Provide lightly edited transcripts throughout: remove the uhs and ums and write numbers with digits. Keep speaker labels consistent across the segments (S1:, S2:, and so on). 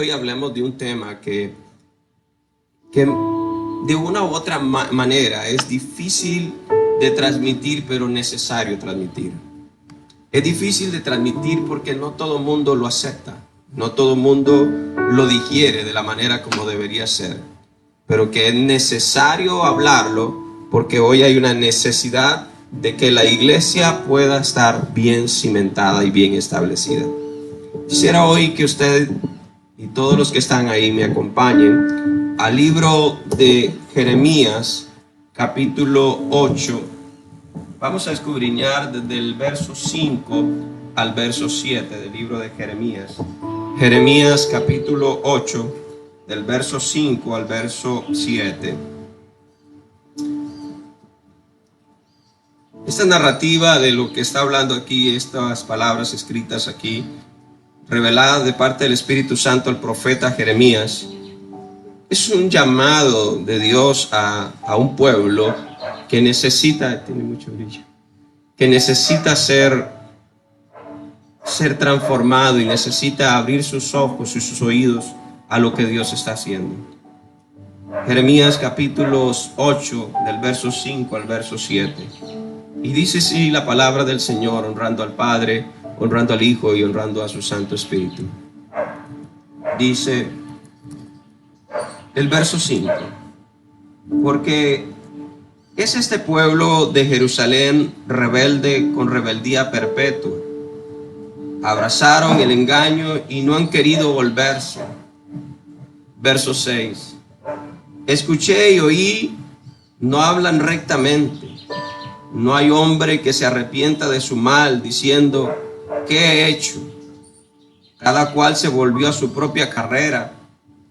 S1: hoy hablemos de un tema que de una u otra manera es difícil de transmitir, pero necesario transmitir. Es difícil de transmitir porque no todo el mundo lo acepta, no todo el mundo lo digiere de la manera como debería ser, pero que es necesario hablarlo porque hoy hay una necesidad de que la iglesia pueda estar bien cimentada y bien establecida. Quisiera hoy que usted y todos los que están ahí me acompañen al libro de Jeremías, capítulo 8. Vamos a escudriñar desde el verso 5 al verso 7 del libro de Jeremías. Jeremías, capítulo 8, del verso 5 al verso 7. Esta narrativa de lo que está hablando aquí, estas palabras escritas aquí, reveladas de parte del Espíritu Santo al profeta Jeremías, es un llamado de Dios a un pueblo que necesita, tiene mucho brillo, que necesita ser transformado y necesita abrir sus ojos y sus oídos a lo que Dios está haciendo. Jeremías capítulo 8, del verso 5 al verso 7. Y dice así la palabra del Señor, honrando al Padre, honrando al Hijo y honrando a su Santo Espíritu. Dice el verso 5: porque es este pueblo de Jerusalén rebelde con rebeldía perpetua. Abrazaron el engaño y no han querido volverse. Verso 6: escuché y oí, no hablan rectamente. No hay hombre que se arrepienta de su mal, diciendo: ¿qué he hecho? Cada cual se volvió a su propia carrera,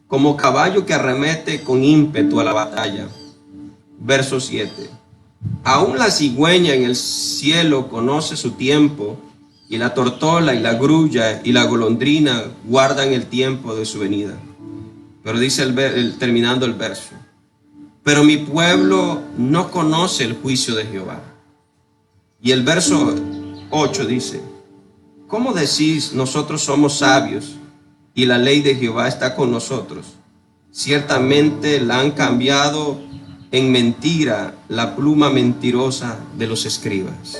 S1: como caballo que arremete con ímpetu a la batalla. Verso 7: aún la cigüeña en el cielo conoce su tiempo, y la tortola y la grulla y la golondrina guardan el tiempo de su venida. Pero dice terminando el verso: pero mi pueblo no conoce el juicio de Jehová. Y el verso 8 dice: ¿cómo decís, nosotros somos sabios y la ley de Jehová está con nosotros? Ciertamente la han cambiado en mentira la pluma mentirosa de los escribas.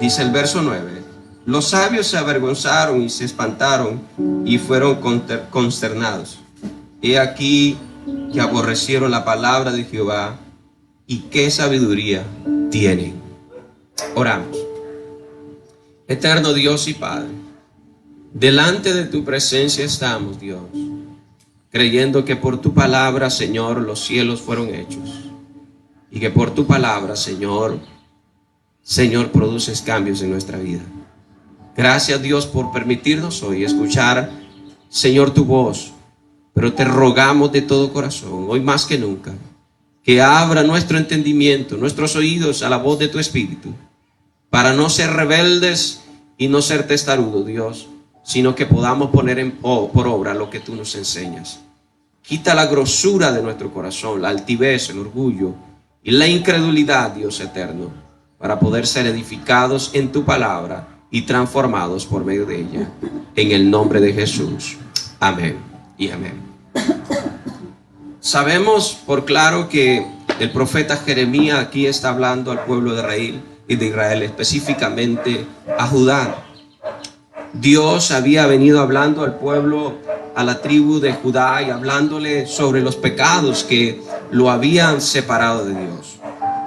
S1: Dice el verso 9: los sabios se avergonzaron y se espantaron y fueron consternados. He aquí que aborrecieron la palabra de Jehová, y qué sabiduría tienen. Oramos. Eterno Dios y Padre, delante de tu presencia estamos, Dios, creyendo que por tu palabra, Señor, los cielos fueron hechos, y que por tu palabra, Señor, produces cambios en nuestra vida. Gracias, Dios, por permitirnos hoy escuchar, Señor, tu voz, pero te rogamos de todo corazón, hoy más que nunca, que abra nuestro entendimiento, nuestros oídos a la voz de tu Espíritu, para no ser rebeldes y no ser testarudos, Dios, sino que podamos poner por obra lo que tú nos enseñas. Quita la grosura de nuestro corazón, la altivez, el orgullo y la incredulidad, Dios eterno, para poder ser edificados en tu palabra y transformados por medio de ella. En el nombre de Jesús. Amén y amén. Sabemos por claro que el profeta Jeremías aquí está hablando al pueblo de Israel, específicamente a Judá. Dios había venido hablando al pueblo, a la tribu de Judá, y hablándole sobre los pecados que lo habían separado de Dios.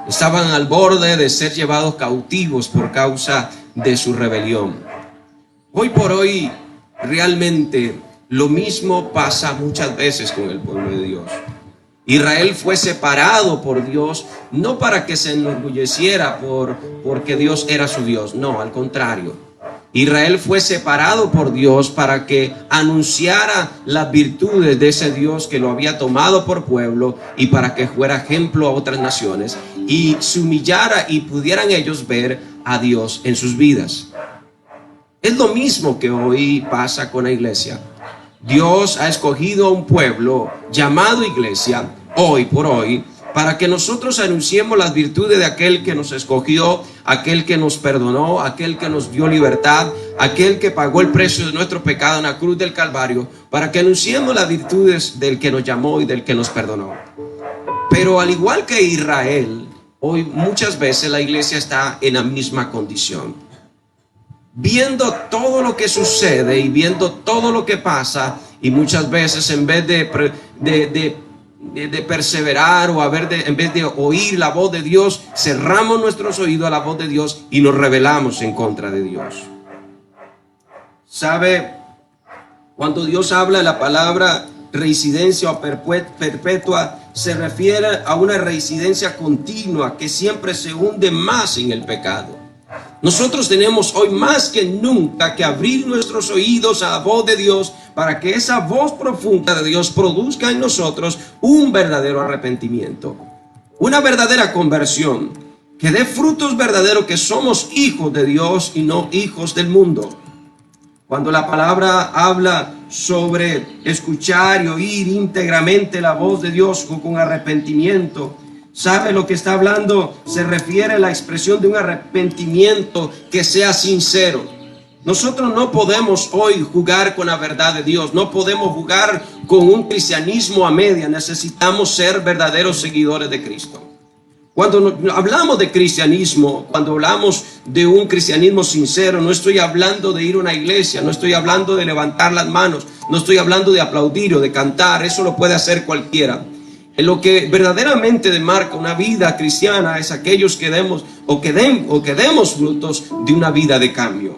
S1: Estaban al borde de ser llevados cautivos por causa de su rebelión. Hoy por hoy, realmente lo mismo pasa muchas veces con el pueblo de Dios. Israel fue separado por Dios, no para que se enorgulleciera porque Dios era su Dios, no, al contrario. Israel fue separado por Dios para que anunciara las virtudes de ese Dios que lo había tomado por pueblo, y para que fuera ejemplo a otras naciones y se humillara y pudieran ellos ver a Dios en sus vidas. Es lo mismo que hoy pasa con la iglesia. Dios ha escogido a un pueblo llamado iglesia, hoy por hoy, para que nosotros anunciemos las virtudes de aquel que nos escogió, aquel que nos perdonó, aquel que nos dio libertad, aquel que pagó el precio de nuestro pecado en la cruz del Calvario, para que anunciemos las virtudes del que nos llamó y del que nos perdonó. Pero al igual que Israel, hoy muchas veces la iglesia está en la misma condición, viendo todo lo que sucede y viendo todo lo que pasa, y muchas veces en vez de perseverar o en vez de oír la voz de Dios, cerramos nuestros oídos a la voz de Dios y nos rebelamos en contra de Dios. ¿Sabe? Cuando Dios habla de la palabra reincidencia o perpetua, se refiere a una reincidencia continua que siempre se hunde más en el pecado. Nosotros tenemos hoy más que nunca que abrir nuestros oídos a la voz de Dios, para que esa voz profunda de Dios produzca en nosotros un verdadero arrepentimiento, una verdadera conversión, que dé frutos verdaderos, que somos hijos de Dios y no hijos del mundo. Cuando la palabra habla sobre escuchar y oír íntegramente la voz de Dios con arrepentimiento, ¿sabe lo que está hablando? Se refiere a la expresión de un arrepentimiento que sea sincero. Nosotros no podemos hoy jugar con la verdad de Dios, no podemos jugar con un cristianismo a media. Necesitamos ser verdaderos seguidores de Cristo. Cuando hablamos de cristianismo, cuando hablamos de un cristianismo sincero, no estoy hablando de ir a una iglesia, no estoy hablando de levantar las manos, no estoy hablando de aplaudir o de cantar. Eso lo puede hacer cualquiera. En lo que verdaderamente demarca una vida cristiana es aquellos que demos frutos de una vida de cambio.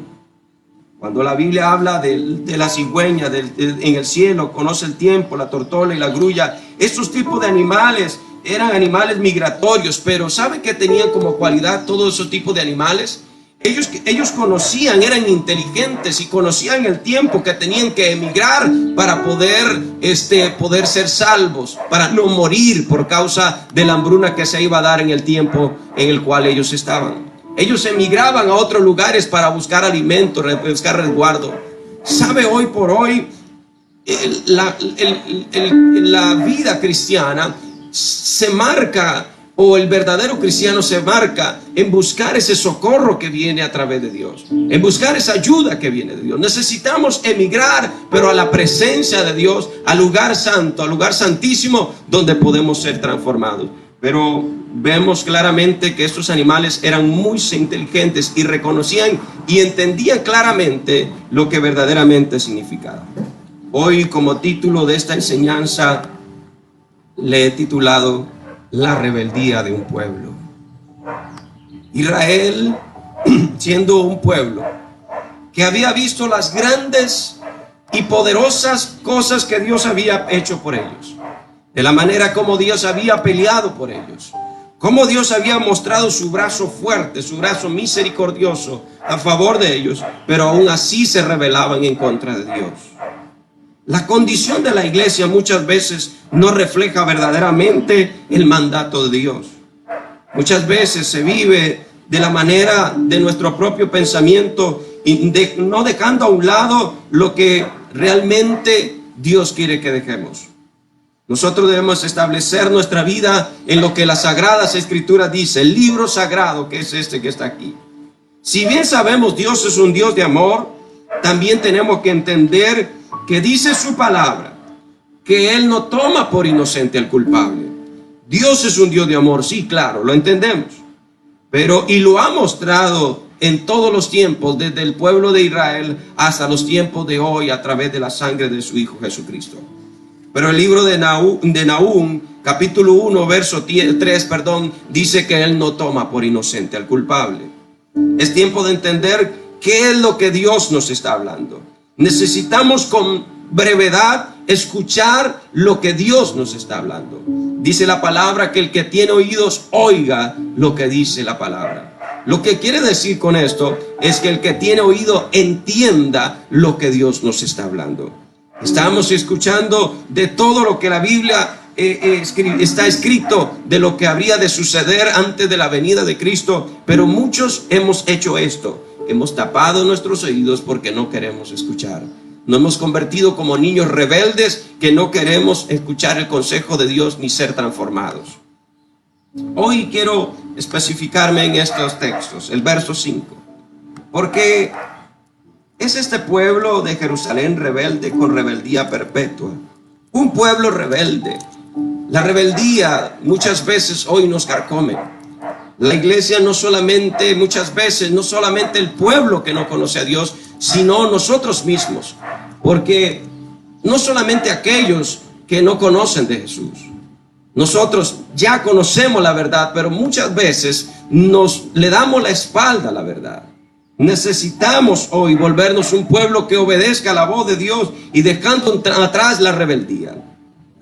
S1: Cuando la Biblia habla de la cigüeña en el cielo, conoce el tiempo, la tortola y la grulla, estos tipos de animales eran animales migratorios, pero ¿sabe qué tenían como cualidad todos esos tipos de animales? Ellos conocían, eran inteligentes y conocían el tiempo que tenían que emigrar para poder ser salvos, para no morir por causa de la hambruna que se iba a dar en el tiempo en el cual ellos estaban. Ellos emigraban a otros lugares para buscar alimento, buscar resguardo. ¿Sabe? Hoy por hoy la vida cristiana se marca, o el verdadero cristiano se marca en buscar ese socorro que viene a través de Dios, en buscar esa ayuda que viene de Dios. Necesitamos emigrar, pero a la presencia de Dios, al lugar santo, al lugar santísimo, donde podemos ser transformados. Pero vemos claramente que estos animales eran muy inteligentes y reconocían y entendían claramente lo que verdaderamente significaba. Hoy, como título de esta enseñanza, le he titulado La rebeldía de un pueblo. Israel, siendo un pueblo que había visto las grandes y poderosas cosas que Dios había hecho por ellos, de la manera como Dios había peleado por ellos, como Dios había mostrado su brazo fuerte, su brazo misericordioso a favor de ellos, pero aún así se rebelaban en contra de Dios. La condición de la iglesia muchas veces no refleja verdaderamente el mandato de Dios. Muchas veces se vive de la manera de nuestro propio pensamiento y no dejando a un lado lo que realmente Dios quiere que dejemos. Nosotros debemos establecer nuestra vida en lo que las Sagradas Escrituras dice, el libro sagrado que es este que está aquí. Si bien sabemos Dios es un Dios de amor, también tenemos que entender que dice su palabra que Él no toma por inocente al culpable. Dios es un Dios de amor, sí, claro, lo entendemos, pero y lo ha mostrado en todos los tiempos, desde el pueblo de Israel hasta los tiempos de hoy, a través de la sangre de su Hijo Jesucristo. Pero el libro de Nahum, capítulo 1, verso 3, dice que Él no toma por inocente al culpable. Es tiempo de entender qué es lo que Dios nos está hablando. Necesitamos con brevedad escuchar lo que Dios nos está hablando. Dice la palabra que el que tiene oídos oiga lo que dice la palabra. Lo que quiere decir con esto es que el que tiene oído entienda lo que Dios nos está hablando. Estamos escuchando de todo lo que la Biblia está escrito, de lo que habría de suceder antes de la venida de Cristo, pero muchos hemos hecho esto. Hemos tapado nuestros oídos porque no queremos escuchar. Nos hemos convertido como niños rebeldes que no queremos escuchar el consejo de Dios ni ser transformados. Hoy quiero especificarme en estos textos, el verso 5, porque Es este pueblo de Jerusalén rebelde con rebeldía perpetua. Un pueblo rebelde. La rebeldía muchas veces hoy nos carcome. La iglesia no solamente, muchas veces, no solamente el pueblo que no conoce a Dios, sino nosotros mismos. Porque no solamente aquellos que no conocen de Jesús. Nosotros ya conocemos la verdad, pero muchas veces le damos la espalda a la verdad. Necesitamos hoy volvernos un pueblo que obedezca la voz de Dios y dejando atrás la rebeldía.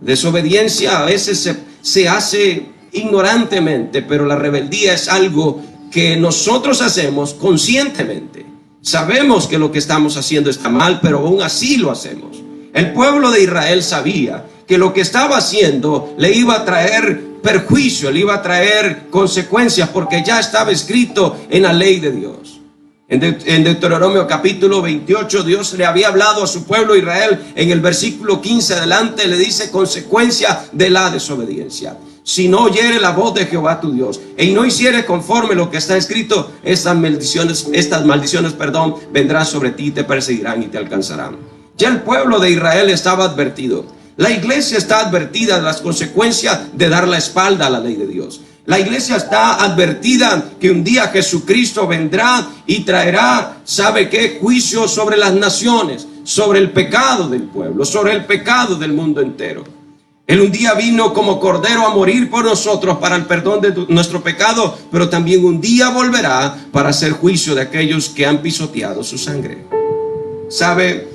S1: Desobediencia a veces se hace ignorantemente, pero la rebeldía es algo que nosotros hacemos conscientemente. Sabemos que lo que estamos haciendo está mal, pero aún así lo hacemos. El pueblo de Israel sabía que lo que estaba haciendo le iba a traer perjuicio, le iba a traer consecuencias, porque ya estaba escrito en la ley de Dios. En Deuteronomio capítulo 28, Dios le había hablado a su pueblo Israel. En el versículo 15 adelante le dice: consecuencia de la desobediencia. Si no oyere la voz de Jehová tu Dios, y no hiciere conforme lo que está escrito, estas maldiciones, vendrán sobre ti, te perseguirán y te alcanzarán. Ya el pueblo de Israel estaba advertido. La iglesia está advertida de las consecuencias de dar la espalda a la ley de Dios. La iglesia está advertida que un día Jesucristo vendrá y traerá, ¿sabe qué? Juicio sobre las naciones, sobre el pecado del pueblo, sobre el pecado del mundo entero. Él un día vino como cordero a morir por nosotros para el perdón de nuestro pecado, pero también un día volverá para hacer juicio de aquellos que han pisoteado su sangre. ¿Sabe?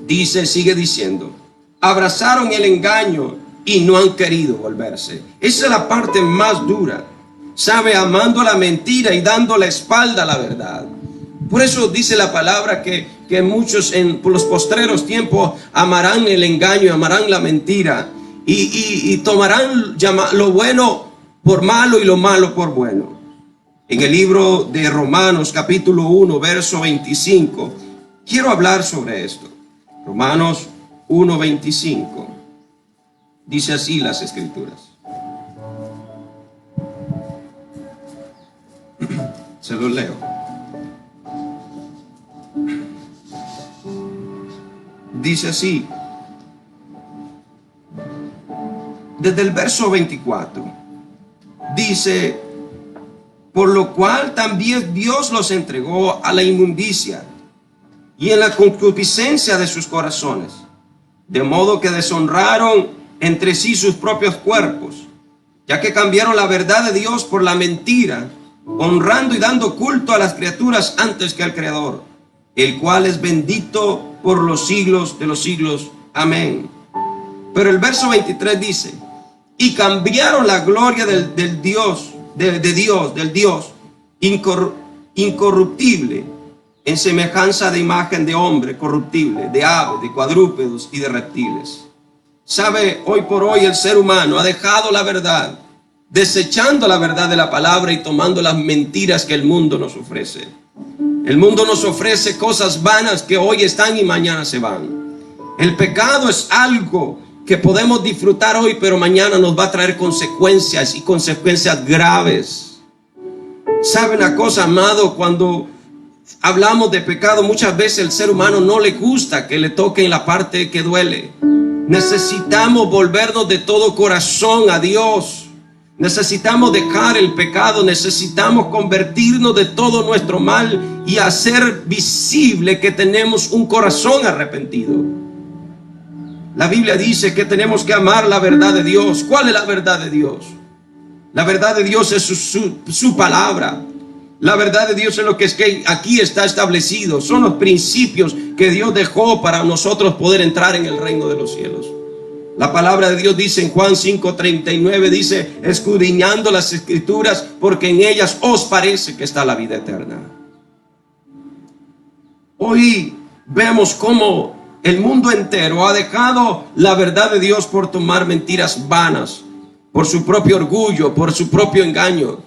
S1: Sigue diciendo: abrazaron el engaño y no han querido volverse. Esa es la parte más dura. ¿Sabe? Amando la mentira y dando la espalda a la verdad. Por eso dice la palabra que muchos por los postreros tiempos amarán el engaño, amarán la mentira y tomarán lo bueno por malo y lo malo por bueno. En el libro de Romanos capítulo 1 verso 25 quiero hablar sobre esto. Romanos 1:25 dice así las escrituras. Se los leo. Dice así, desde el verso 24, dice: por lo cual también Dios los entregó a la inmundicia y en la concupiscencia de sus corazones, de modo que deshonraron entre sí sus propios cuerpos, ya que cambiaron la verdad de Dios por la mentira, honrando y dando culto a las criaturas antes que al Creador, el cual es bendito por los siglos de los siglos. Amén. Pero el verso 23 dice: y cambiaron la gloria del Dios incorruptible en semejanza de imagen de hombre corruptible, de aves, de cuadrúpedos y de reptiles. ¿Sabe? Hoy por hoy el ser humano ha dejado la verdad, desechando la verdad de la palabra y tomando las mentiras que el mundo nos ofrece. El mundo nos ofrece cosas vanas que hoy están y mañana se van. El pecado es algo que podemos disfrutar hoy, pero mañana nos va a traer consecuencias, y consecuencias graves. ¿Sabe una cosa, amado? Cuando hablamos de pecado, muchas veces el ser humano no le gusta que le toquen la parte que duele. Necesitamos volvernos de todo corazón a Dios. Necesitamos dejar el pecado, necesitamos convertirnos de todo nuestro mal y hacer visible que tenemos un corazón arrepentido. La Biblia dice que tenemos que amar la verdad de Dios. ¿Cuál es la verdad de Dios? La verdad de Dios es su palabra. La verdad de Dios es lo que aquí está establecido. Son los principios que Dios dejó para nosotros poder entrar en el reino de los cielos. La palabra de Dios dice en Juan 5:39, dice: escudriñando las escrituras, porque en ellas os parece que está la vida eterna. Hoy vemos cómo el mundo entero ha dejado la verdad de Dios por tomar mentiras vanas, por su propio orgullo, por su propio engaño.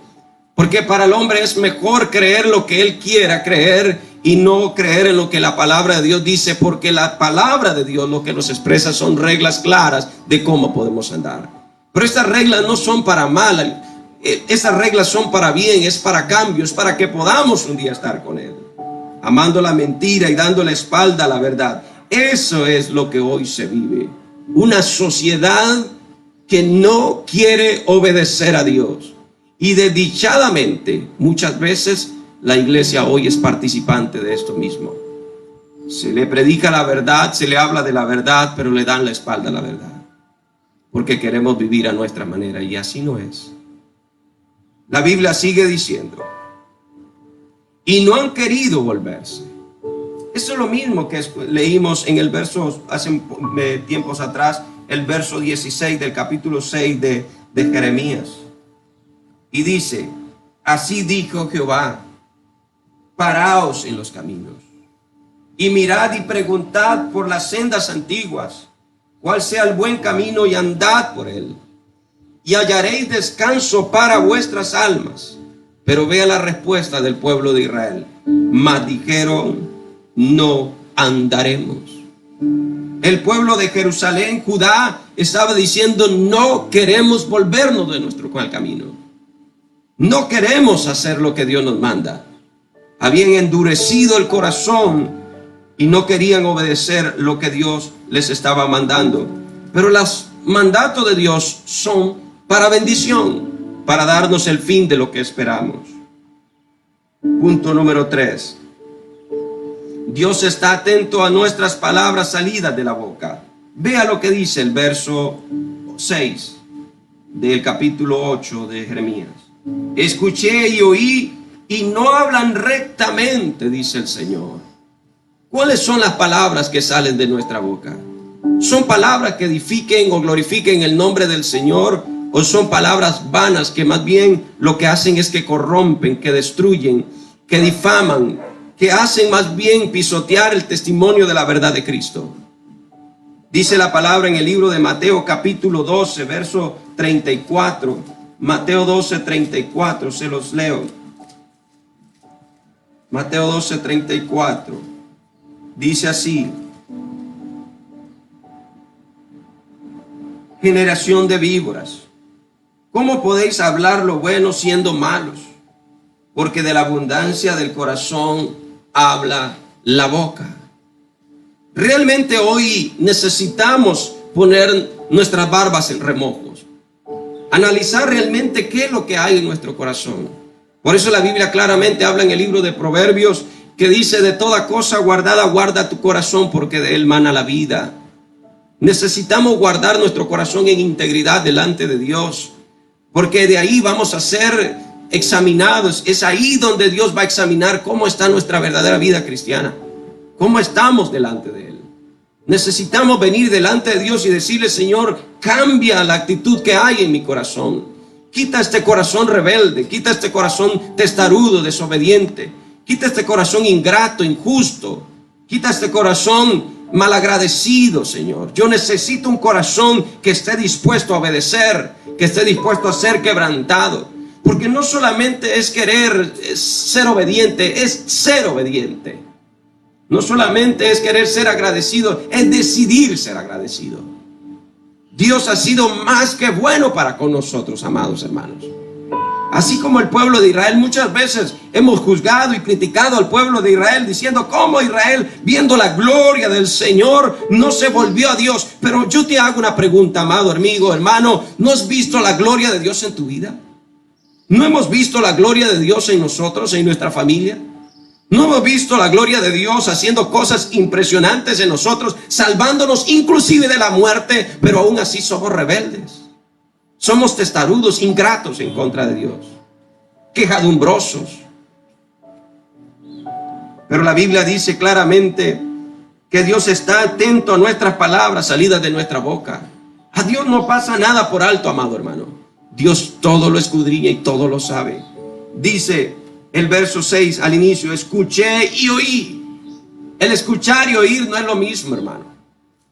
S1: Porque para el hombre es mejor creer lo que él quiera creer y no creer en lo que la palabra de Dios dice, porque la palabra de Dios lo que nos expresa son reglas claras de cómo podemos andar. Pero estas reglas no son para mal, estas reglas son para bien, es para cambios, para que podamos un día estar con Él. amando la mentira y dando la espalda a la verdad. Eso es lo que hoy se vive. Una sociedad que no quiere obedecer a Dios. Y desdichadamente, muchas veces la iglesia hoy es participante de esto mismo. Se le predica la verdad, se le habla de la verdad, pero le dan la espalda a la verdad. Porque queremos vivir a nuestra manera y así no es. La Biblia sigue diciendo, y no han querido volverse. Eso es lo mismo que leímos en el verso, hace tiempos atrás, el verso 16 del capítulo 6 de Jeremías. Y dice, así dijo Jehová, paraos en los caminos, y mirad y preguntad por las sendas antiguas, cuál sea el buen camino y andad por él, y hallaréis descanso para vuestras almas. Pero vea la respuesta del pueblo de Israel. Mas dijeron, no andaremos. El pueblo de Jerusalén, Judá, estaba diciendo, no queremos volvernos de nuestro camino. No queremos hacer lo que Dios nos manda. Habían endurecido el corazón y no querían obedecer lo que Dios les estaba mandando. Pero los mandatos de Dios son para bendición, para darnos el fin de lo que esperamos. Punto número 3. Dios está atento a nuestras palabras salidas de la boca. Vea lo que dice el verso 6 del capítulo 8 de Jeremías. Escuché y oí y no hablan rectamente, dice el Señor. ¿Cuáles son las palabras que salen de nuestra boca? ¿Son palabras que edifiquen o glorifiquen el nombre del Señor? ¿O son palabras vanas que más bien lo que hacen es que corrompen, que destruyen, que difaman, que hacen más bien pisotear el testimonio de la verdad de Cristo? Dice la palabra en el libro de Mateo capítulo 12, verso 34. Mateo 12, 34, se los leo. Mateo 12, 34. Dice así: generación de víboras, ¿cómo podéis hablar lo bueno siendo malos? Porque de la abundancia del corazón habla la boca. Realmente hoy necesitamos poner nuestras barbas en remojos, analizar realmente qué es lo que hay en nuestro corazón. Por eso la Biblia claramente habla en el libro de Proverbios que dice: de toda cosa guardada guarda tu corazón, porque de él mana la vida. Necesitamos guardar nuestro corazón en integridad delante de Dios, porque de ahí vamos a ser examinados. Es ahí donde Dios va a examinar cómo está nuestra verdadera vida cristiana, cómo estamos delante de Él. Necesitamos venir delante de Dios y decirle: Señor, cambia la actitud que hay en mi corazón. Quita este corazón rebelde, quita este corazón testarudo, desobediente, quita este corazón ingrato, injusto, quita este corazón malagradecido, Señor. Yo necesito un corazón que esté dispuesto a obedecer, que esté dispuesto a ser quebrantado. Porque no solamente es querer ser obediente, es ser obediente. No solamente es querer ser agradecido, es decidir ser agradecido. Dios ha sido más que bueno para con nosotros, amados hermanos. Así como el pueblo de Israel, muchas veces hemos juzgado y criticado al pueblo de Israel diciendo cómo Israel, viendo la gloria del Señor, no se volvió a Dios. Pero yo te hago una pregunta, amado amigo, hermano: ¿no has visto la gloria de Dios en tu vida? ¿No hemos visto la gloria de Dios en nosotros, en nuestra familia? ¿No hemos visto la gloria de Dios haciendo cosas impresionantes en nosotros, salvándonos inclusive de la muerte? Pero aún así somos rebeldes. Somos testarudos, ingratos en contra de Dios, quejadumbrosos. Pero la Biblia dice claramente que Dios está atento a nuestras palabras salidas de nuestra boca. A Dios no pasa nada por alto, amado hermano. Dios todo lo escudriña y todo lo sabe. Dice el verso 6 al inicio: escuché y oí. El escuchar y oír no es lo mismo, hermano.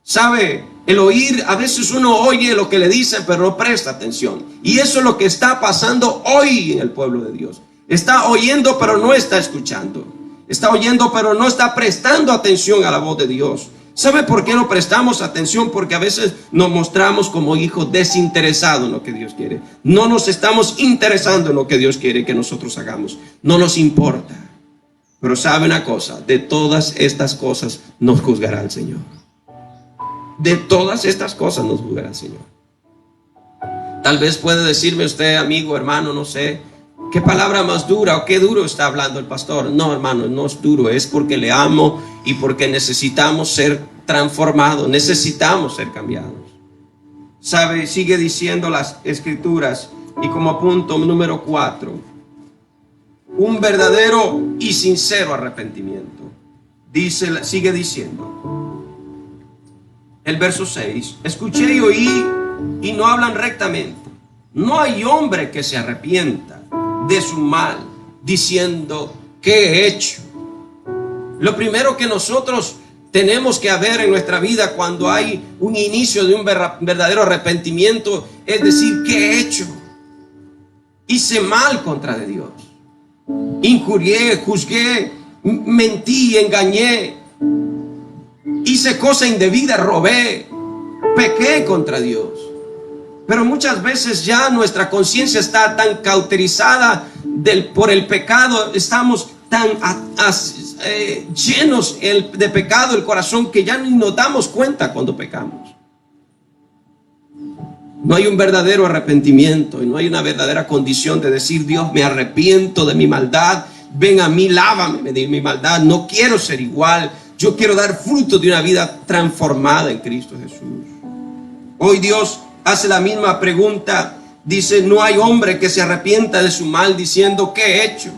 S1: ¿Sabe? El oír, a veces uno oye lo que le dicen, pero no presta atención. Y eso es lo que está pasando hoy en el pueblo de Dios. Está oyendo, pero no está escuchando. Está oyendo, pero no está prestando atención a la voz de Dios. ¿Sabe por qué no prestamos atención? Porque a veces nos mostramos como hijos desinteresados en lo que Dios quiere. No nos estamos interesando en lo que Dios quiere que nosotros hagamos. No nos importa. Pero sabe una cosa, de todas estas cosas nos juzgará el Señor. De todas estas cosas nos juzgará el Señor. Tal vez puede decirme usted, amigo, hermano, no sé, qué palabra más dura o qué duro está hablando el pastor. No, hermano, no es duro, es porque le amo y porque necesitamos ser transformados, necesitamos ser cambiados. Sabe, sigue diciendo las escrituras, y como punto número 4, un verdadero y sincero arrepentimiento. Dice, sigue diciendo el verso 6: escuché y oí y no hablan rectamente. No hay hombre que se arrepienta de su mal, diciendo, ¿qué he hecho? Lo primero que nosotros tenemos que ver en nuestra vida cuando hay un inicio de un verdadero arrepentimiento es decir, ¿qué he hecho? Hice mal contra de Dios. Injurié, juzgué, mentí, engañé, hice cosa indebida, robé, pequé contra Dios. Pero muchas veces ya nuestra conciencia está tan cauterizada por el pecado, estamos tan llenos de pecado el corazón que ya ni nos damos cuenta cuando pecamos. No hay un verdadero arrepentimiento y no hay una verdadera condición de decir, Dios, me arrepiento de mi maldad, ven a mí, lávame de mi maldad, no quiero ser igual, yo quiero dar fruto de una vida transformada en Cristo Jesús. Hoy Dios hace la misma pregunta, dice, no hay hombre que se arrepienta de su mal diciendo, ¿qué he hecho?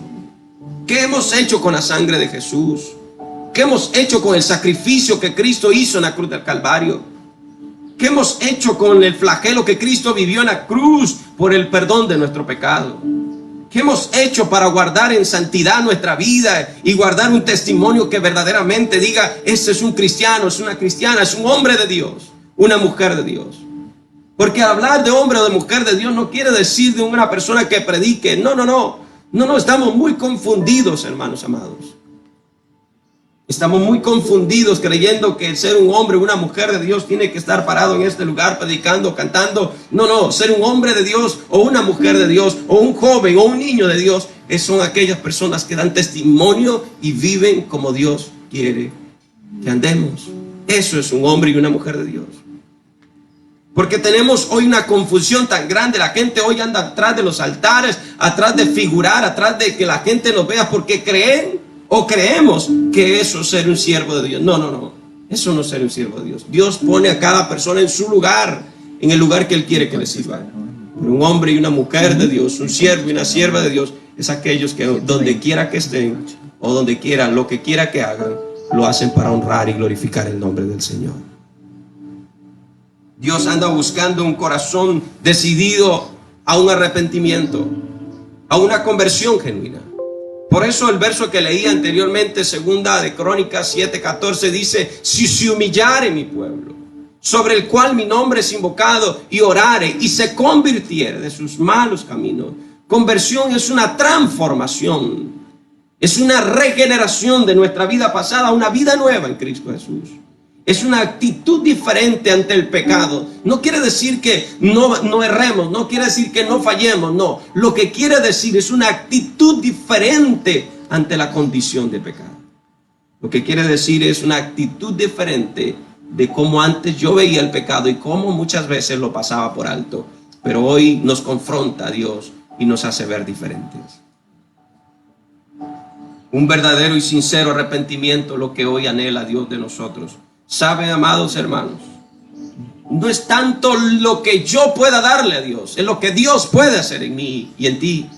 S1: ¿Qué hemos hecho con la sangre de Jesús? ¿Qué hemos hecho con el sacrificio que Cristo hizo en la cruz del Calvario? ¿Qué hemos hecho con el flagelo que Cristo vivió en la cruz por el perdón de nuestro pecado? ¿Qué hemos hecho para guardar en santidad nuestra vida y guardar un testimonio que verdaderamente diga, ese es un cristiano, es una cristiana, es un hombre de Dios, una mujer de Dios? Porque hablar de hombre o de mujer de Dios no quiere decir de una persona que predique. No, estamos muy confundidos, hermanos amados. Estamos muy confundidos creyendo que el ser un hombre o una mujer de Dios tiene que estar parado en este lugar predicando, cantando. No, ser un hombre de Dios o una mujer de Dios o un joven o un niño de Dios son aquellas personas que dan testimonio y viven como Dios quiere que andemos. Eso es un hombre y una mujer de Dios. Porque tenemos hoy una confusión tan grande. La gente hoy anda atrás de los altares, atrás de figurar, atrás de que la gente nos vea porque creen o creemos que eso es ser un siervo de Dios. No. Eso no es ser un siervo de Dios. Dios pone a cada persona en su lugar, en el lugar que Él quiere que le sirva. Pero un hombre y una mujer de Dios, un siervo y una sierva de Dios, es aquellos que donde quiera que estén o donde quiera, lo que quiera que hagan, lo hacen para honrar y glorificar el nombre del Señor. Dios anda buscando un corazón decidido a un arrepentimiento, a una conversión genuina. Por eso el verso que leí anteriormente, segunda de Crónicas 7:14, dice, si se humillare mi pueblo, sobre el cual mi nombre es invocado, y orare, y se convirtiere de sus malos caminos. Conversión es una transformación, es una regeneración de nuestra vida pasada a una vida nueva en Cristo Jesús. Es una actitud diferente ante el pecado. No quiere decir que no erremos, no quiere decir que no fallemos, no. Lo que quiere decir es una actitud diferente ante la condición de pecado. Lo que quiere decir es una actitud diferente de cómo antes yo veía el pecado y cómo muchas veces lo pasaba por alto. Pero hoy nos confronta a Dios y nos hace ver diferentes. Un verdadero y sincero arrepentimiento, lo que hoy anhela Dios de nosotros. Sabe, amados hermanos, no es tanto lo que yo pueda darle a Dios, es lo que Dios puede hacer en mí y en ti.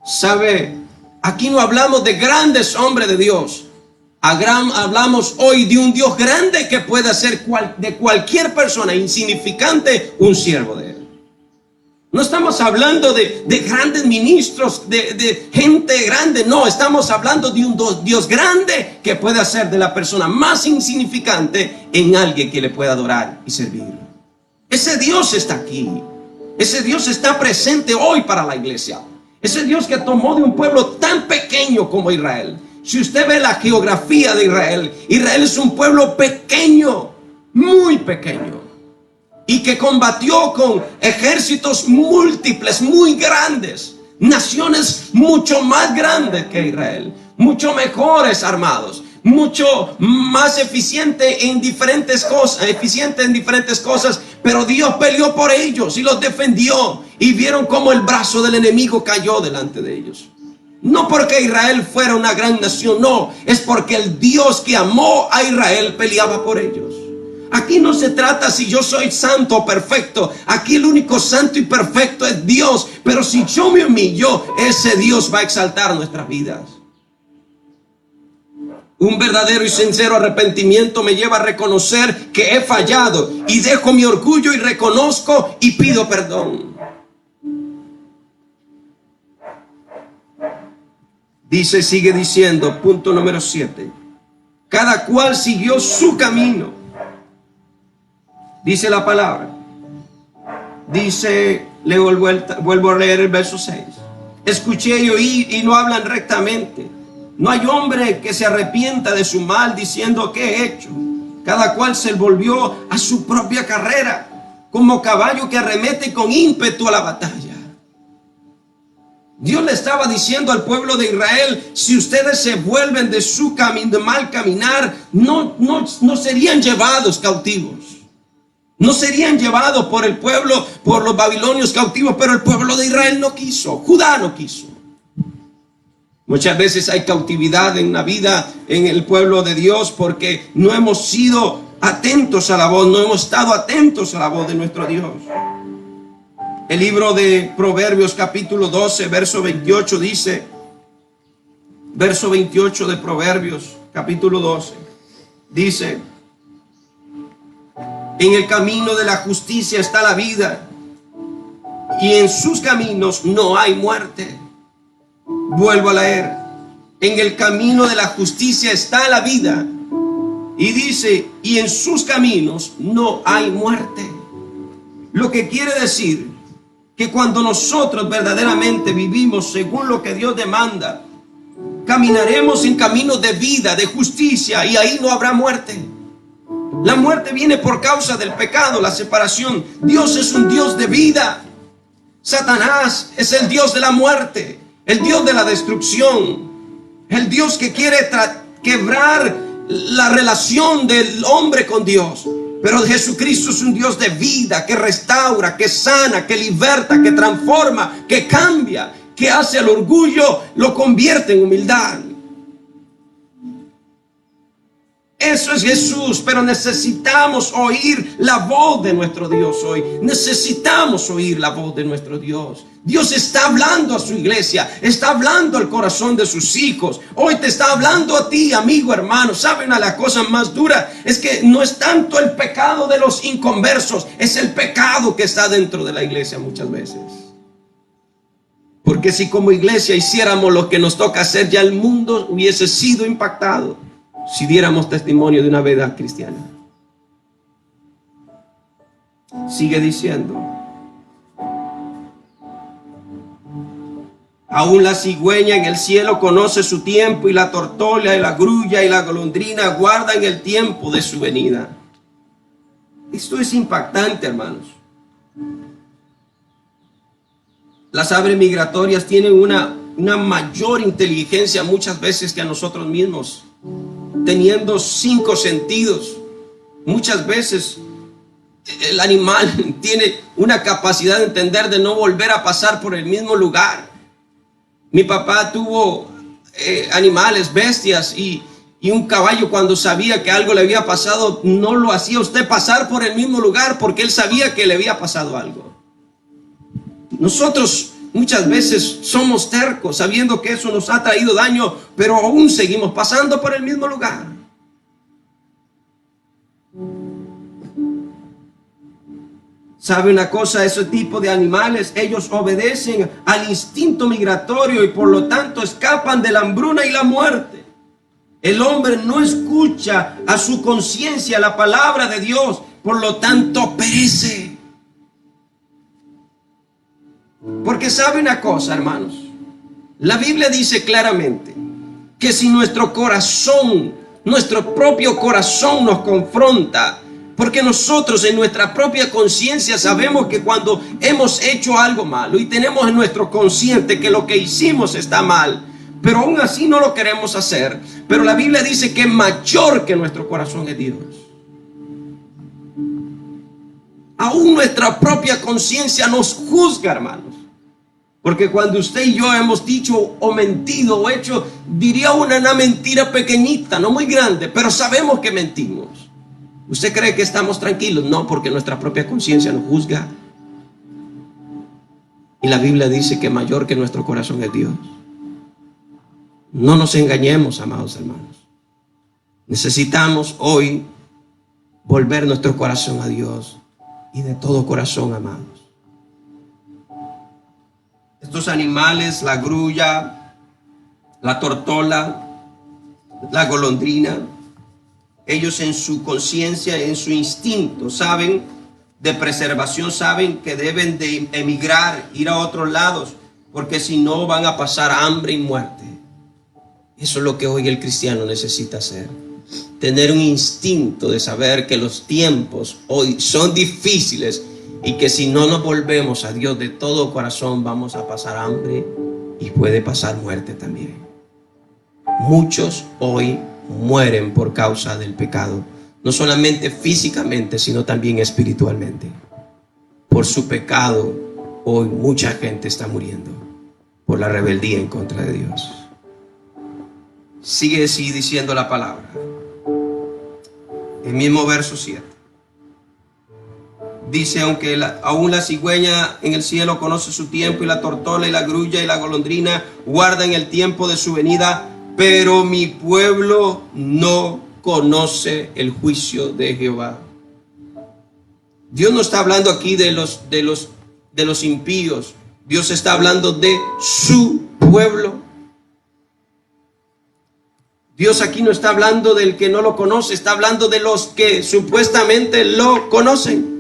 S1: Sabe, aquí no hablamos de grandes hombres de Dios. Hablamos hoy de un Dios grande que puede hacer de cualquier persona insignificante un siervo de Él. No estamos hablando de grandes ministros, de gente grande. No, estamos hablando de un Dios grande que puede hacer de la persona más insignificante en alguien que le pueda adorar y servir. Ese Dios está aquí. Ese Dios está presente hoy para la iglesia. Ese Dios que tomó de un pueblo tan pequeño como Israel. Si usted ve la geografía de Israel, Israel es un pueblo pequeño, muy pequeño. Y que combatió con ejércitos múltiples, muy grandes, naciones mucho más grandes que Israel. mucho mejores armados, mucho más eficiente en diferentes cosas, pero Dios peleó por ellos y los defendió, y vieron cómo el brazo del enemigo cayó delante de ellos. No porque Israel fuera una gran nación, no, es porque el Dios que amó a Israel peleaba por ellos. Aquí no se trata si yo soy santo o perfecto. Aquí el único santo y perfecto es Dios. Pero si yo me humillo, ese Dios va a exaltar nuestras vidas. Un verdadero y sincero arrepentimiento me lleva a reconocer que he fallado, y dejo mi orgullo y reconozco y pido perdón. Sigue diciendo, punto número 7. Cada cual siguió su camino. Dice la palabra. Vuelvo a leer el verso 6. Escuché y oí y no hablan rectamente. No hay hombre que se arrepienta de su mal, diciendo: ¿qué he hecho? Cada cual se volvió a su propia carrera, como caballo que arremete con ímpetu a la batalla. Dios le estaba diciendo al pueblo de Israel: si ustedes se vuelven de su camino, de mal caminar, no serían llevados cautivos. No serían llevados por el pueblo, por los babilonios cautivos, pero el pueblo de Israel no quiso, Judá no quiso. Muchas veces hay cautividad en la vida, en el pueblo de Dios, porque no hemos sido atentos a la voz, no hemos estado atentos a la voz de nuestro Dios. El libro de Proverbios capítulo 12, verso 28 dice, verso 28 de Proverbios capítulo 12, dice: en el camino de la justicia está la vida, y en sus caminos no hay muerte. Vuelvo a leer: en el camino de la justicia está la vida, y dice, y en sus caminos no hay muerte. Lo que quiere decir que cuando nosotros verdaderamente vivimos según lo que Dios demanda, caminaremos en caminos de vida, de justicia, y ahí no habrá muerte. La muerte viene por causa del pecado, la separación. Dios es un Dios de vida. Satanás es el Dios de la muerte, el Dios de la destrucción, el Dios que quiere quebrar la relación del hombre con Dios. Pero Jesucristo es un Dios de vida, que restaura, que sana, que liberta, que transforma, que cambia, que hace el orgullo, lo convierte en humildad. Eso es Jesús, pero necesitamos oír la voz de nuestro Dios hoy. Necesitamos oír la voz de nuestro Dios. Dios está hablando a su iglesia, está hablando al corazón de sus hijos. Hoy te está hablando a ti, amigo, hermano. ¿Saben? A la cosa más dura es que no es tanto el pecado de los inconversos, es el pecado que está dentro de la iglesia muchas veces. Porque si como iglesia hiciéramos lo que nos toca hacer, ya el mundo hubiese sido impactado si diéramos testimonio de una verdad cristiana. Sigue diciendo: aún la cigüeña en el cielo conoce su tiempo, y la tortola y la grulla y la golondrina guardan el tiempo de su venida. Esto es impactante, hermanos. Las aves migratorias tienen una mayor inteligencia muchas veces que a nosotros mismos, teniendo 5 sentidos. Muchas veces el animal tiene una capacidad de entender, de no volver a pasar por el mismo lugar. Mi papá tuvo animales, bestias, y un caballo, cuando sabía que algo le había pasado, no lo hacía usted pasar por el mismo lugar, porque él sabía que le había pasado algo. Nosotros muchas veces somos tercos, sabiendo que eso nos ha traído daño, pero aún seguimos pasando por el mismo lugar. ¿Sabe una cosa? Ese tipo de animales, ellos obedecen al instinto migratorio y por lo tanto escapan de la hambruna y la muerte. El hombre no escucha a su conciencia la palabra de Dios, por lo tanto perece. Porque sabe una cosa, hermanos, la Biblia dice claramente que si nuestro corazón, nuestro propio corazón nos confronta, porque nosotros en nuestra propia conciencia sabemos que cuando hemos hecho algo malo y tenemos en nuestro consciente que lo que hicimos está mal, pero aún así no lo queremos hacer. Pero la Biblia dice que mayor que nuestro corazón es Dios. Aún nuestra propia conciencia nos juzga, hermanos. Porque cuando usted y yo hemos dicho o mentido o hecho, diría una mentira pequeñita, no muy grande, pero sabemos que mentimos. ¿Usted cree que estamos tranquilos? No, porque nuestra propia conciencia nos juzga. Y la Biblia dice que mayor que nuestro corazón es Dios. No nos engañemos, amados hermanos. Necesitamos hoy volver nuestro corazón a Dios, y de todo corazón, amados. Estos animales, la grulla, la tortola, la golondrina, ellos en su conciencia, en su instinto, saben de preservación, saben que deben de emigrar, ir a otros lados, porque si no van a pasar hambre y muerte. Eso es lo que hoy el cristiano necesita hacer. Tener un instinto de saber que los tiempos hoy son difíciles y que si no nos volvemos a Dios de todo corazón vamos a pasar hambre y puede pasar muerte también. Muchos hoy mueren por causa del pecado, no solamente físicamente, sino también espiritualmente. Por su pecado, hoy mucha gente está muriendo por la rebeldía en contra de Dios. Sigue así diciendo la palabra. El mismo verso 7. Dice, aunque aún la cigüeña en el cielo conoce su tiempo, y la tortola y la grulla y la golondrina guardan el tiempo de su venida, pero mi pueblo no conoce el juicio de Jehová. Dios no está hablando aquí de los impíos. Dios está hablando de su pueblo. Dios aquí no está hablando del que no lo conoce, está hablando de los que supuestamente lo conocen.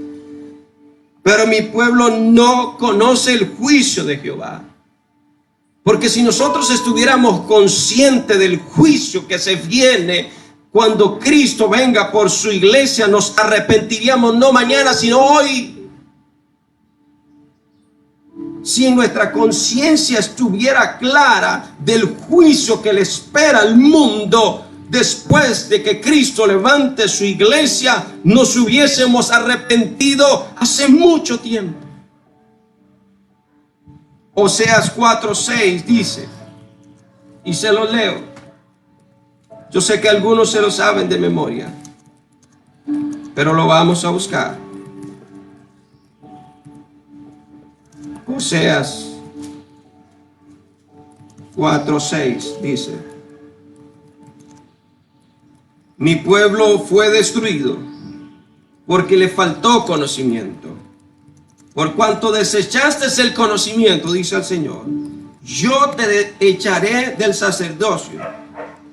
S1: Pero mi pueblo no conoce el juicio de Jehová. Porque si nosotros estuviéramos conscientes del juicio que se viene cuando Cristo venga por su iglesia, nos arrepentiríamos no mañana, sino hoy. Si en nuestra conciencia estuviera clara del juicio que le espera al mundo después de que Cristo levante su iglesia, nos hubiésemos arrepentido hace mucho tiempo. Oseas 4:6 dice, y se lo leo. Yo sé que algunos se lo saben de memoria, pero lo vamos a buscar. Oseas 4:6 dice, mi pueblo fue destruido porque le faltó conocimiento. Por cuanto desechaste el conocimiento, dice el Señor, yo te echaré del sacerdocio,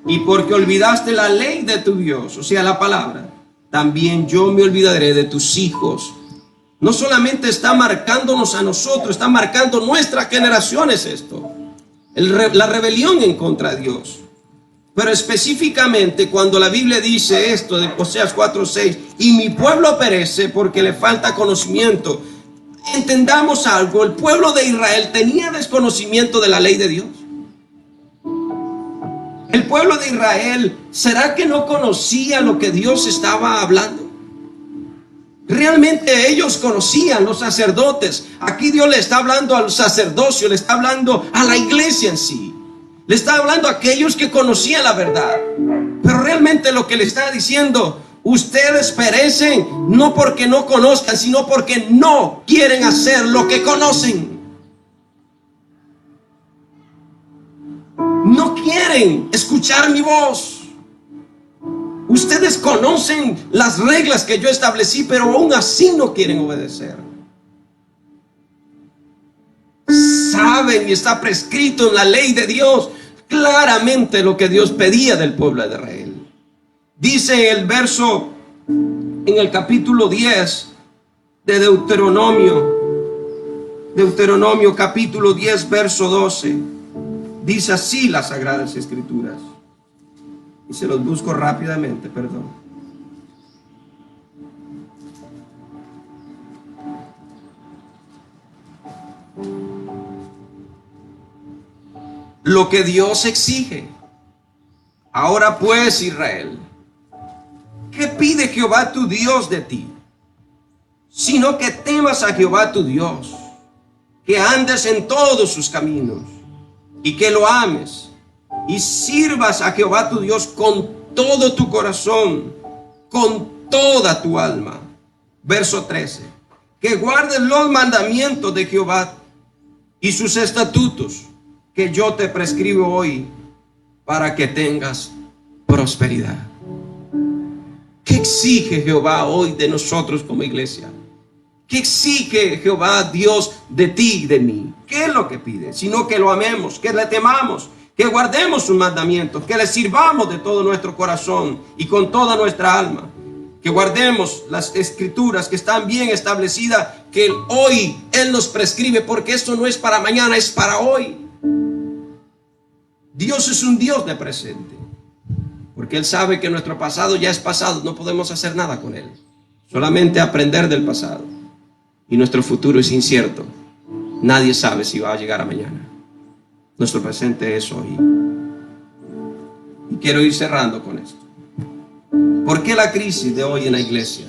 S1: y porque olvidaste la ley de tu Dios, o sea, la palabra, también yo me olvidaré de tus hijos. No solamente está marcándonos a nosotros, está marcando nuestras generaciones esto. La rebelión en contra de Dios. Pero específicamente cuando la Biblia dice esto de Oseas 4:6, y mi pueblo perece porque le falta conocimiento. Entendamos algo, el pueblo de Israel tenía desconocimiento de la ley de Dios. El pueblo de Israel, ¿será que no conocía lo que Dios estaba hablando? Realmente ellos conocían, los sacerdotes. Aquí Dios le está hablando al sacerdocio, le está hablando a la iglesia en sí. Le está hablando a aquellos que conocían la verdad. Pero realmente lo que le está diciendo, ustedes perecen no porque no conozcan, sino porque no quieren hacer lo que conocen. No quieren escuchar mi voz. Ustedes conocen las reglas que yo establecí, pero aún así no quieren obedecer. Saben y está prescrito en la ley de Dios claramente lo que Dios pedía del pueblo de Israel. Dice el verso en el capítulo 10 de Deuteronomio capítulo 10 verso 12. Dice así las Sagradas Escrituras. Y se los busco rápidamente, perdón. lo que Dios exige. Ahora pues, Israel, ¿qué pide Jehová tu Dios de ti? Sino que temas a Jehová tu Dios, que andes en todos sus caminos, y que lo ames, y sirvas a Jehová tu Dios con todo tu corazón, con toda tu alma. Verso 13. Que guardes los mandamientos de Jehová y sus estatutos que yo te prescribo hoy, para que tengas prosperidad. ¿Qué exige Jehová hoy de nosotros como iglesia? ¿Qué exige Jehová Dios de ti y de mí? ¿Qué es lo que pide? Sino que lo amemos, que le temamos, que guardemos sus mandamientos, que le sirvamos de todo nuestro corazón y con toda nuestra alma, que guardemos las escrituras que están bien establecidas, que hoy Él nos prescribe, porque esto no es para mañana, es para hoy. Dios es un Dios de presente, porque Él sabe que nuestro pasado ya es pasado, no podemos hacer nada con Él, solamente aprender del pasado. Y nuestro futuro es incierto, nadie sabe si va a llegar a mañana. Nuestro presente es hoy. Y quiero ir cerrando con esto. ¿Por qué la crisis de hoy en la iglesia?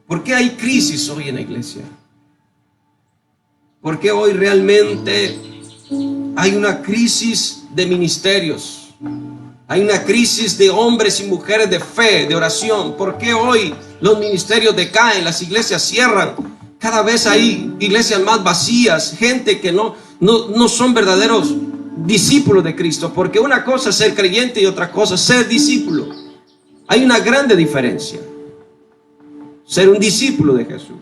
S1: ¿Por qué hay crisis hoy en la iglesia? ¿Por qué hoy realmente hay una crisis de ministerios? Hay una crisis de hombres y mujeres de fe, de oración. ¿Por qué hoy los ministerios decaen, las iglesias cierran? Cada vez hay iglesias más vacías, gente que no son verdaderos discípulos de Cristo. Porque una cosa es ser creyente y otra cosa es ser discípulo. Hay una grande diferencia. Ser un discípulo de Jesús.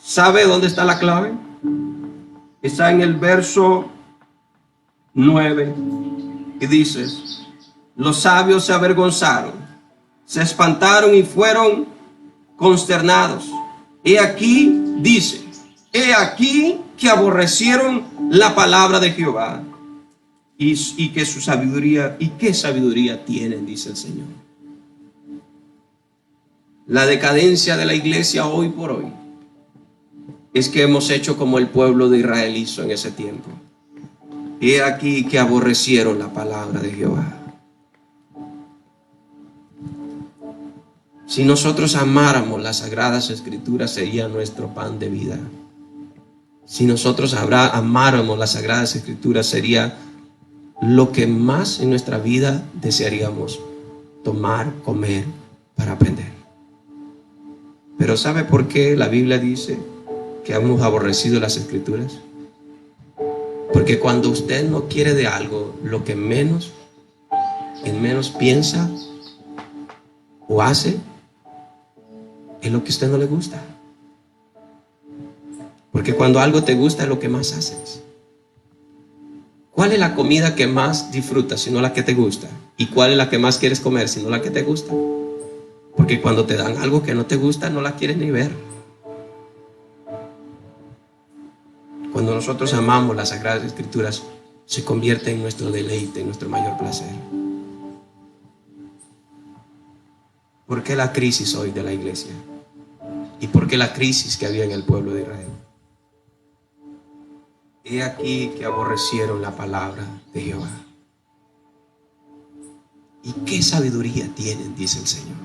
S1: ¿Sabe dónde está la clave? Está en el verso 9 y dice: los sabios se avergonzaron, se espantaron y fueron consternados. He aquí, dice, he aquí que aborrecieron la palabra de Jehová y que su sabiduría, y qué sabiduría tienen, dice el Señor. La decadencia de la iglesia hoy por hoy es que hemos hecho como el pueblo de Israel hizo en ese tiempo. He aquí que aborrecieron la palabra de Jehová. Si nosotros amáramos las sagradas escrituras, sería nuestro pan de vida. Si nosotros amáramos las sagradas escrituras, sería lo que más en nuestra vida desearíamos tomar, comer, para aprender. Pero ¿sabe por qué la Biblia dice que hemos aborrecido las escrituras? Porque cuando usted no quiere de algo, lo que menos piensa o hace es lo que a usted no le gusta. Porque cuando algo te gusta es lo que más haces. ¿Cuál es la comida que más disfrutas sino la que te gusta? ¿Y cuál es la que más quieres comer sino la que te gusta? Porque cuando te dan algo que no te gusta, no la quieres ni ver. Cuando nosotros amamos las Sagradas Escrituras, se convierte en nuestro deleite, en nuestro mayor placer. ¿Por qué la crisis hoy de la iglesia? ¿Y por qué la crisis que había en el pueblo de Israel? He aquí que aborrecieron la palabra de Jehová. ¿Y qué sabiduría tienen? Dice el Señor.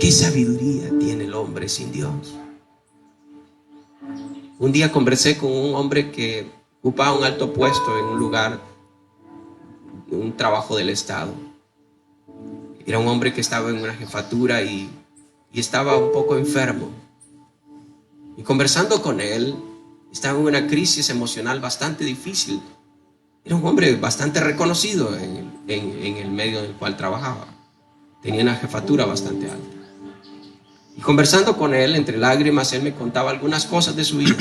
S1: ¿Qué sabiduría tiene el hombre sin Dios? Un día conversé con un hombre que ocupaba un alto puesto en un lugar, un trabajo del Estado. Era un hombre que estaba en una jefatura y estaba un poco enfermo. Y conversando con él, estaba en una crisis emocional bastante difícil. Era un hombre bastante reconocido en el medio en el cual trabajaba. Tenía una jefatura bastante alta. Y conversando con él, entre lágrimas, él me contaba algunas cosas de su vida.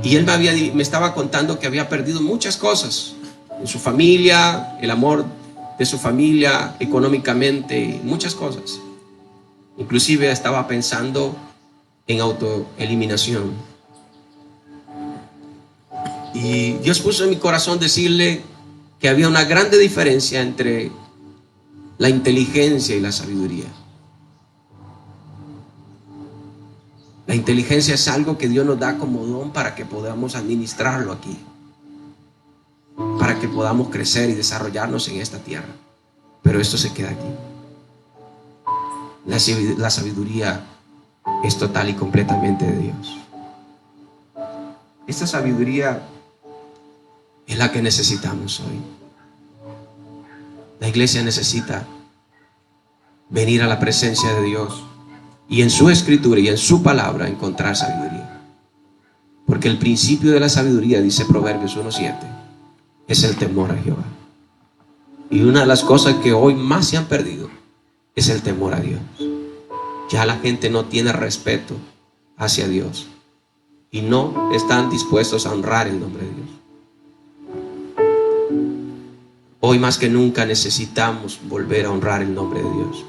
S1: Y él me estaba contando que había perdido muchas cosas en su familia, el amor de su familia, económicamente, muchas cosas. Inclusive estaba pensando en autoeliminación. Y Dios puso en mi corazón decirle que había una grande diferencia entre la inteligencia y la sabiduría. La inteligencia es algo que Dios nos da como don para que podamos administrarlo aquí, para que podamos crecer y desarrollarnos en esta tierra. Pero esto se queda aquí. La sabiduría es total y completamente de Dios. Esta sabiduría es la que necesitamos hoy. La iglesia necesita venir a la presencia de Dios y en su escritura y en su palabra encontrar sabiduría. Porque el principio de la sabiduría, dice Proverbios 1:7, es el temor a Jehová. Y una de las cosas que hoy más se han perdido es el temor a Dios. Ya la gente no tiene respeto hacia Dios y no están dispuestos a honrar el nombre de Dios. Hoy más que nunca necesitamos volver a honrar el nombre de Dios.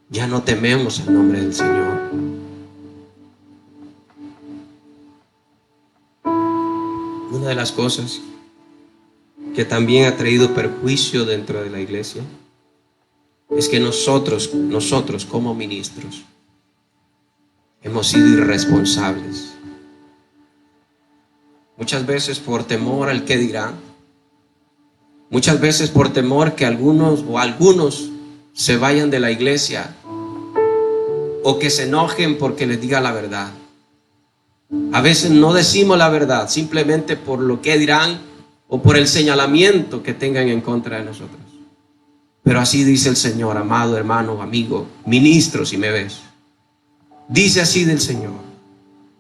S1: Ya no tememos el nombre del Señor. Una de las cosas que también ha traído perjuicio dentro de la iglesia es que nosotros como ministros hemos sido irresponsables. Muchas veces por temor al que dirán. Muchas veces por temor que algunos se vayan de la iglesia o que se enojen porque les diga la verdad. A veces no decimos la verdad simplemente por lo que dirán o por el señalamiento que tengan en contra de nosotros. Pero así dice el Señor, amado hermano, amigo, ministro, si me ves. Dice así del Señor.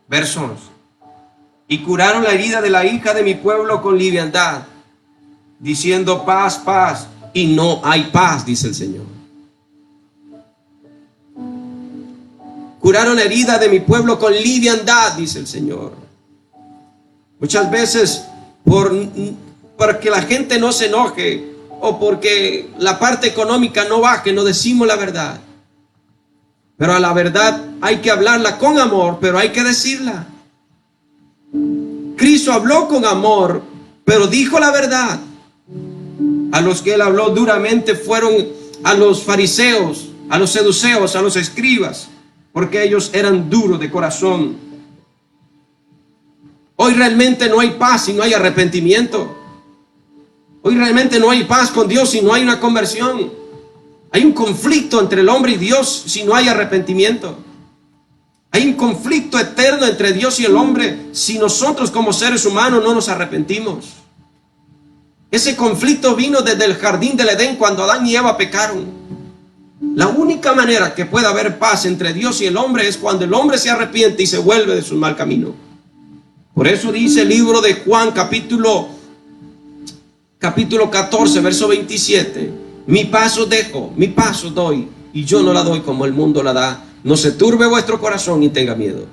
S1: Verso 11. Y curaron la herida de la hija de mi pueblo con liviandad, diciendo paz, paz, y no hay paz, dice el Señor. Curaron la herida de mi pueblo con liviandad, dice el Señor. Muchas veces para que la gente no se enoje o porque la parte económica no baje, no decimos la verdad. Pero a la verdad hay que hablarla con amor, pero hay que decirla. Cristo habló con amor, pero dijo la verdad. A los que él habló duramente fueron a los fariseos, a los saduceos, a los escribas, porque ellos eran duros de corazón. Hoy realmente no hay paz si no hay arrepentimiento. Hoy realmente no hay paz con Dios si no hay una conversión. Hay un conflicto entre el hombre y Dios si no hay arrepentimiento. Hay un conflicto eterno entre Dios y el hombre si nosotros como seres humanos no nos arrepentimos. Ese conflicto vino desde el jardín del Edén cuando Adán y Eva pecaron. La única manera que pueda haber paz entre Dios y el hombre es cuando el hombre se arrepiente y se vuelve de su mal camino. Por eso dice el libro de Juan capítulo 14 verso 27: mi paz os dejo, mi paz os doy, y yo no la doy como el mundo la da. No se turbe vuestro corazón ni tenga miedo.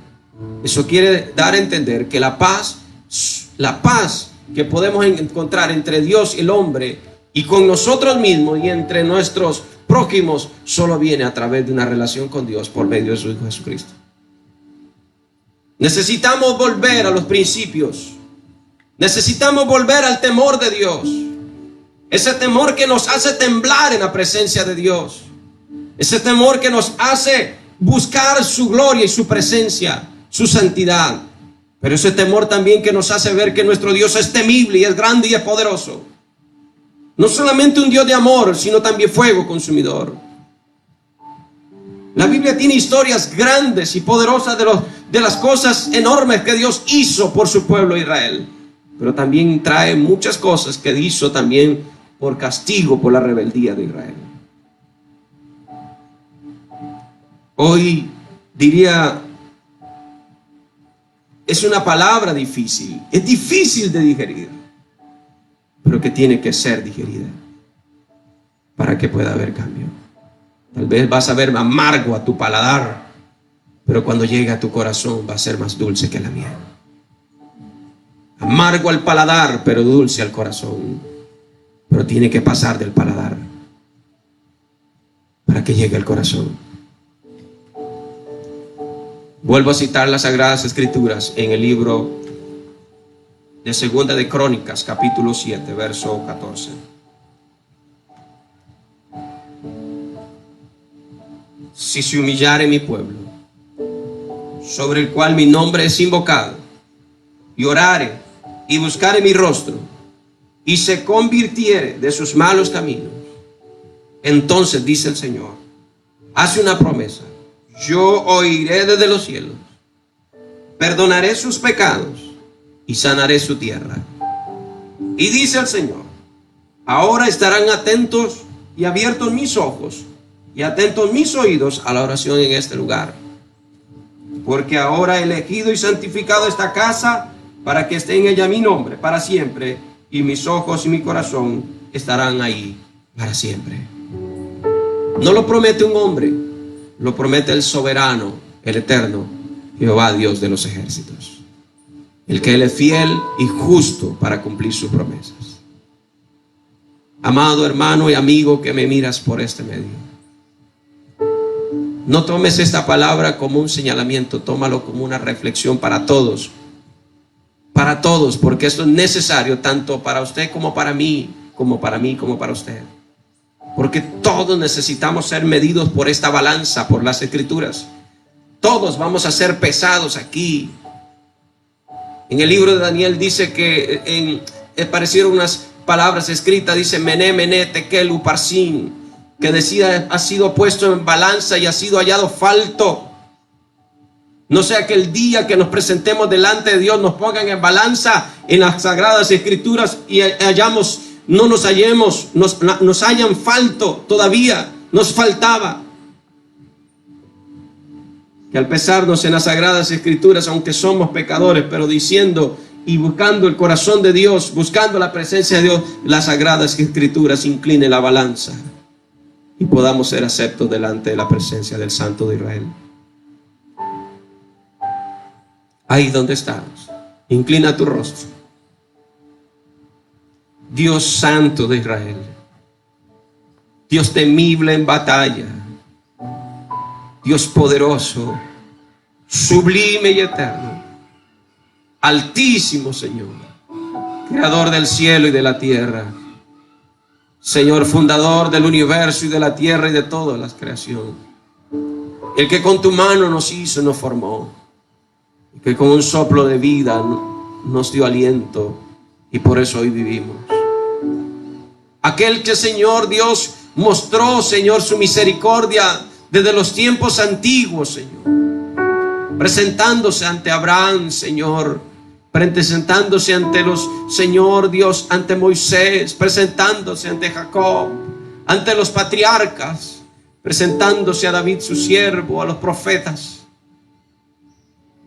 S1: Eso quiere dar a entender que la paz que podemos encontrar entre Dios y el hombre y con nosotros mismos y entre nuestros prójimos solo viene a través de una relación con Dios por medio de su Hijo Jesucristo. Necesitamos volver a los principios. Necesitamos volver al temor de Dios. Ese temor que nos hace temblar en la presencia de Dios. Ese temor que nos hace buscar su gloria y su presencia, su santidad. Pero ese temor también que nos hace ver que nuestro Dios es temible y es grande y es poderoso. No solamente un Dios de amor, sino también fuego consumidor. La Biblia tiene historias grandes y poderosas de las cosas enormes que Dios hizo por su pueblo Israel. Pero también trae muchas cosas que hizo también por castigo por la rebeldía de Israel. Hoy diría, es una palabra difícil, es difícil de digerir, pero que tiene que ser digerida para que pueda haber cambio. Tal vez vas a ver amargo a tu paladar, pero cuando llegue a tu corazón va a ser más dulce que la miel. Amargo al paladar, pero dulce al corazón. Pero tiene que pasar del paladar para que llegue al corazón. Vuelvo a citar las Sagradas Escrituras en el libro de Segunda de Crónicas, capítulo 7, verso 14. Si se humillare mi pueblo, sobre el cual mi nombre es invocado, y orare y buscare mi rostro, y se convirtiere de sus malos caminos, entonces, dice el Señor, hace una promesa: yo oiré desde los cielos, perdonaré sus pecados y sanaré su tierra. Y dice el Señor: ahora estarán atentos y abiertos mis ojos y atentos mis oídos a la oración en este lugar, porque ahora he elegido y santificado esta casa para que esté en ella mi nombre para siempre, y mis ojos y mi corazón estarán ahí para siempre. No lo promete un hombre, lo promete el soberano, el eterno Jehová, Dios de los ejércitos, el que Él es fiel y justo para cumplir sus promesas. Amado hermano y amigo que me miras por este medio, no tomes esta palabra como un señalamiento, tómalo como una reflexión para todos, porque esto es necesario tanto para usted como para mí, como para usted, porque todos necesitamos ser medidos por esta balanza, por las Escrituras. Todos vamos a ser pesados aquí. En el libro de Daniel dice que aparecieron unas palabras escritas, dice mené, mené, tekel, uparsin, que decía ha sido puesto en balanza y ha sido hallado falto. No sea que el día que nos presentemos delante de Dios nos pongan en balanza en las sagradas Escrituras y no nos hallemos, nos hayan falto todavía, nos faltaba. Que al pesarnos en las sagradas Escrituras, aunque somos pecadores, pero diciendo y buscando el corazón de Dios, buscando la presencia de Dios, las sagradas Escrituras incline la balanza y podamos ser aceptos delante de la presencia del Santo de Israel. Ahí donde estás, inclina tu rostro. Dios Santo de Israel, Dios temible en batalla, Dios poderoso, sublime y eterno, altísimo Señor, creador del cielo y de la tierra, Señor fundador del universo y de la tierra y de toda la creación, el que con tu mano nos hizo, nos formó, y que con un soplo de vida nos dio aliento y por eso hoy vivimos. Aquel que, Señor Dios, mostró, Señor, su misericordia desde los tiempos antiguos, Señor, presentándose ante Abraham, Señor, presentándose ante Señor Dios, ante Moisés, presentándose ante Jacob, ante los patriarcas, presentándose a David su siervo, a los profetas,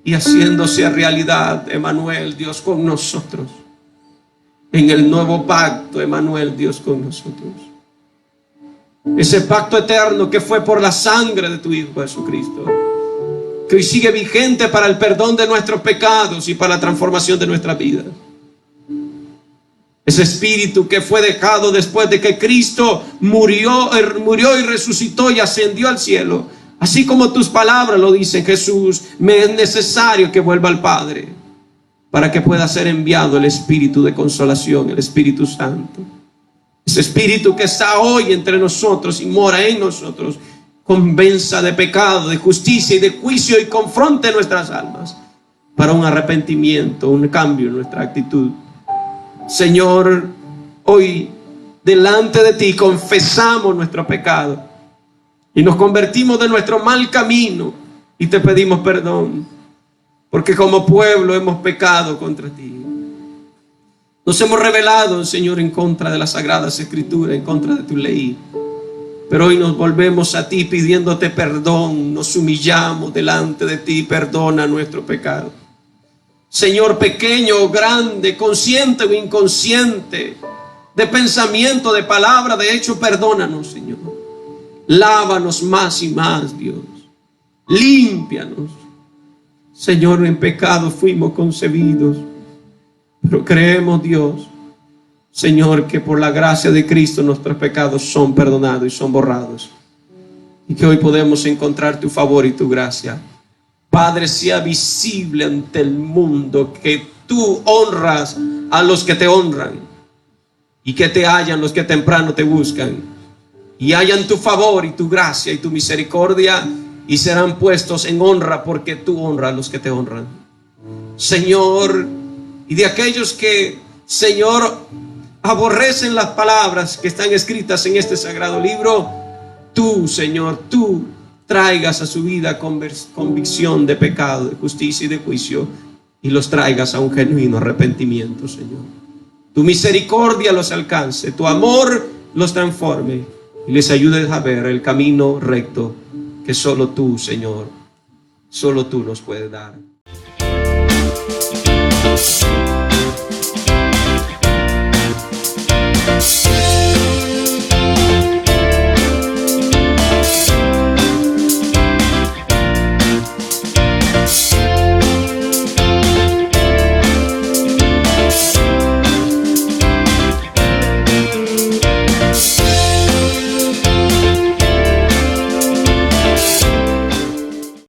S1: y haciéndose realidad, Emmanuel, Dios con nosotros, en el nuevo pacto, Emmanuel, Dios con nosotros. Ese pacto eterno que fue por la sangre de tu Hijo Jesucristo, que hoy sigue vigente para el perdón de nuestros pecados y para la transformación de nuestra vida. Ese espíritu que fue dejado después de que Cristo murió y resucitó y ascendió al cielo. Así como tus palabras lo dicen, Jesús, me es necesario que vuelva al Padre para que pueda ser enviado el Espíritu de consolación, el Espíritu Santo. Ese Espíritu que está hoy entre nosotros y mora en nosotros, convenza de pecado, de justicia y de juicio y confronte nuestras almas para un arrepentimiento, un cambio en nuestra actitud. Señor, hoy delante de ti confesamos nuestro pecado y nos convertimos de nuestro mal camino y te pedimos perdón, porque como pueblo hemos pecado contra ti. Nos hemos rebelado, Señor, en contra de las sagradas Escrituras, en contra de tu ley. Pero hoy nos volvemos a ti pidiéndote perdón, nos humillamos delante de ti, perdona nuestro pecado. Señor, pequeño o grande, consciente o inconsciente, de pensamiento, de palabra, de hecho, perdónanos, Señor. Lávanos más y más, Dios. Límpianos. Señor, en pecado fuimos concebidos, pero creemos, Dios, Señor, que por la gracia de Cristo nuestros pecados son perdonados y son borrados, y que hoy podemos encontrar tu favor y tu gracia. Padre, sea visible ante el mundo que tú honras a los que te honran, y que te hallan los que temprano te buscan, y hallan tu favor y tu gracia y tu misericordia, y serán puestos en honra, porque tú honras a los que te honran, Señor. Y de aquellos que, Señor, aborrecen las palabras que están escritas en este sagrado libro, tú, Señor, tú traigas a su vida convicción de pecado, de justicia y de juicio, y los traigas a un genuino arrepentimiento, Señor. Tu misericordia los alcance, tu amor los transforme y les ayudes a ver el camino recto que solo tú, Señor, solo tú nos puedes dar.